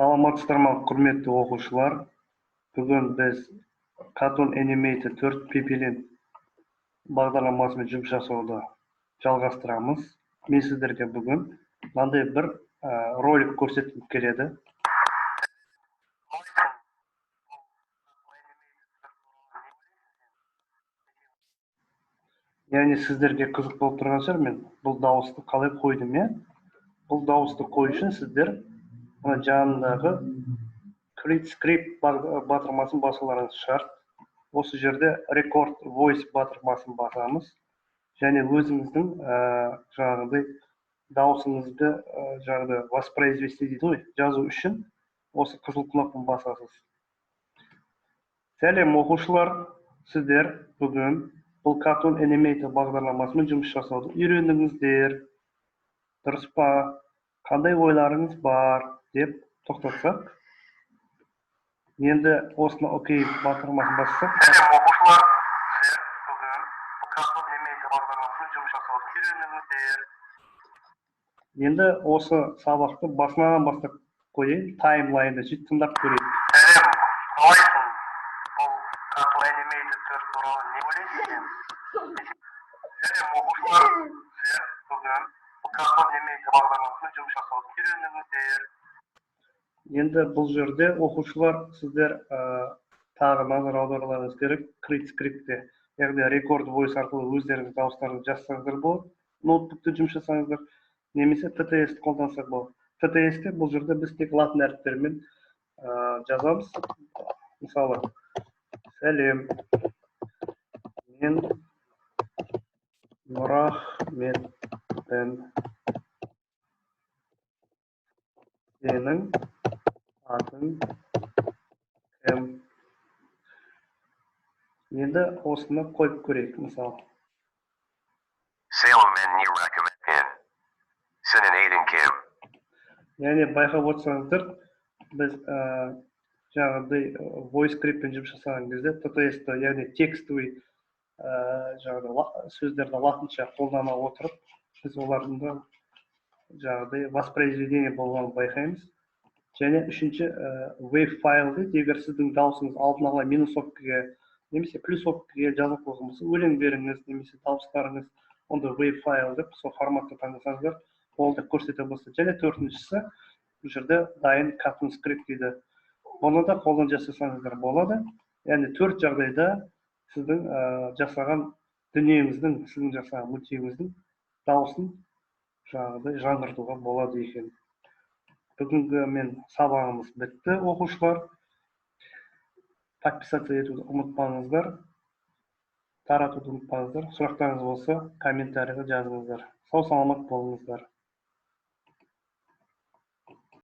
Саламатсыздар ма, құрметті оқушылар. Бүгін біз Cartoon Animated 4 PPLN бағдарламасымен жұмыс жасауды жалғастырамыз. Мен сіздерге бүгін мынандай бір ролик көрсеткім келеді. Яғни сіздерге қызық болып тұрған шығар, мен бұл дауысты қалай қойдым, иә? Бұл дауысты қою үшін сіздер жанындағы Create Script батырмасын басуларыңыз шарт. Осы жерде Record Voice батырмасын басамыз. Және өзіңіздің жаңағыдай дауысыңызды воспроизвести дейді ғой, жазу үшін осы қызыл кнопканы басасыз. Сәлем оқушылар, сіздер бүгін бұл Cartoon Animated бағдарламасымен жұмыс жасауды үйрендіңіздер. Дұрыс па? Қандай ойларыңыз бар деп тоқтатсақ. Енді осыны окей батырмасын бассақ. Сәлем оқушылар, сіздер бүгін бұл Cartoon Animated бағдарламасымен жұмыс жасауды үйрендіңіздер. Енді осы сабақты басынан бастап қойайын, таймлайнды жіті тыңдап көрейік. Сәлем, қалайсың? Бұл Cartoon Animated 4 туралы не ойлайсың? Сәлем оқушылар, сіздер бүгін бұл Cartoon Animated бағдарламасымен жұмыс жасауды үйрендіңіздер. Енді бұл жерде оқушылар сіздер тағы назар аударуларыңыз керек Create Script'те, яғни Record Voice арқылы өздеріңіз дауыстарыңызды жазсаңыздар болады. Ноутбукта жұмыс жасаңыздар, немесе TTS қолдансақ болады. TTS-те бұл жерде біз тек латын әріптерімен жазамыз. Мысалы, сәлем, мен Нұрахметпін, сенің атың кім? Енді осыны қойып көрейік, мысалы. Сәлем, мен Нұрахметпін, сенің атың кім? Яғни байқап отырсаңыздар, біз жаңағыдай voice scriptпен жұмыс жасаған кезде TTS-ті, яғни текстовый сөздерді латынша қолдана отырып, біз олардың жаңағыдай воспроизведение болғанын байқаймыз. Және үшінші wave файлды, егер сіздің дауысыңыз алдын ала минусовкаға немесе плюсовкаға жазып қойған болса, өлеңдеріңіз немесе дауыстарыңыз, онда wave файл деп сол форматты таңдасаңыздар, ол да көрсете бастайды. Және төртіншісі, бұл жерде дайын Cartoon Script дейді. Оны да қолдан жасасаңыздар болады. Яғни төрт жағдайда сіздің жасаған дүниеңіздің, сіздің жасаған мультигіңіздің дауысын жаңағыдай жаңғыртуға болады екен. Бүгінгі мен сабағымыз бітті, оқушылар. Подписаться етуді ұмытпаңыздар, таратуды ұмытпаңыздар. Сұрақтарыңыз болса, комментарийға жазыңыздар. Сау саламат болыңыздар.